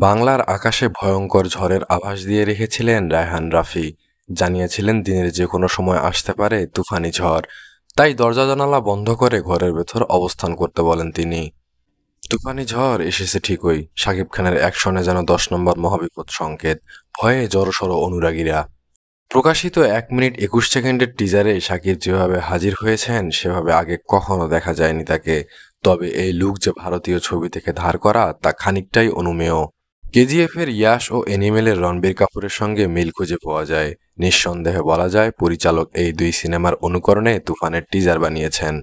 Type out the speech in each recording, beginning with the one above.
বাংলার আকাশে ভয়ঙ্কর ঝড়ের আভাস দিয়ে রেখেছিলেন রায়হান রাফি। জানিয়েছিলেন দিনের যে কোনো সময় আসতে পারে তুফানি ঝড়, তাই দরজা জানালা বন্ধ করে ঘরের ভেতর অবস্থান করতে বলেন তিনি। তুফানি ঝড় এসেছে ঠিকই, শাকিব খানের অ্যাকশনে যেন 10 নম্বর মহাবিপদ সংকেত। ভয়ে জড়সড় অনুরাগীরা। প্রকাশিত 1 মিনিট 21 সেকেন্ডের টিজারে শাকিব যেভাবে হাজির হয়েছেন সেভাবে আগে কখনো দেখা যায়নি তাকে। তবে এই লুক যে ভারতীয় ছবি থেকে ধার করা তা খানিকটাই অনুমেয়। কেজিএফ এর ইয়াশ ও এনিমেলের রণবীর কাপুরের সঙ্গে মিল খুঁজে পাওয়া যায়। নিঃসন্দেহে বলা যায় পরিচালক এই দুই সিনেমার অনুকরণে তুফানের টিজার বানিয়েছেন।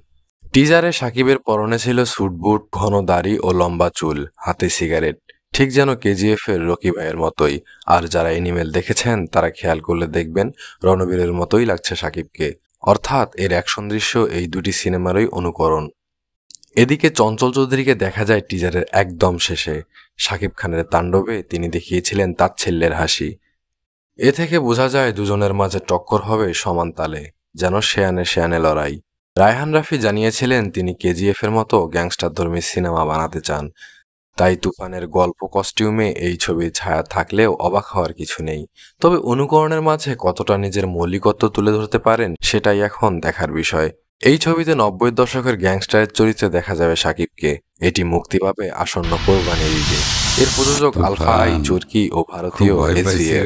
টিজারে শাকিবের পরনে ছিল স্যুটবুট, ঘন দাড়ি ও লম্বা চুল, হাতে সিগারেট, ঠিক যেন কেজিএফ এর রকি ভাইয়ের মতোই। আর যারা এনিমেল দেখেছেন তারা খেয়াল করলে দেখবেন রণবীরের মতোই লাগছে শাকিবকে। অর্থাৎ এর অ্যাকশন দৃশ্য এই দুটি সিনেমারই অনুকরণ। এদিকে চঞ্চল চৌধুরীকে দেখা যায় টিজারের একদম শেষে। শাকিব খানের তাণ্ডবে তিনি দেখিয়েছিলেন তাচ্ছিল্যের হাসি। এ থেকে বোঝা যায় দুজনের মাঝে টক্কর হবে সমান তালে, যেন শেয়ানে শেয়ানে লড়াই। রায়হান রাফি জানিয়েছিলেন তিনি কেজিএফ এর মতো গ্যাংস্টারধর্মী সিনেমা বানাতে চান। তাই তুফানের গল্প কস্টিউমে এই ছবির ছায়া থাকলেও অবাক হওয়ার কিছু নেই। তবে অনুকরণের মাঝে কতটা নিজের মৌলিকত্ব তুলে ধরতে পারেন সেটাই এখন দেখার বিষয়। এই ছবিতে 90-এর দশকের গ্যাংস্টারের চরিত্রে দেখা যাবে শাকিবকে। এটি মুক্তি পাবে আসন্ন কোরবানির ঈদে। এর প্রযোজক আলফা আই চুরকি ও ভারতীয় SVF।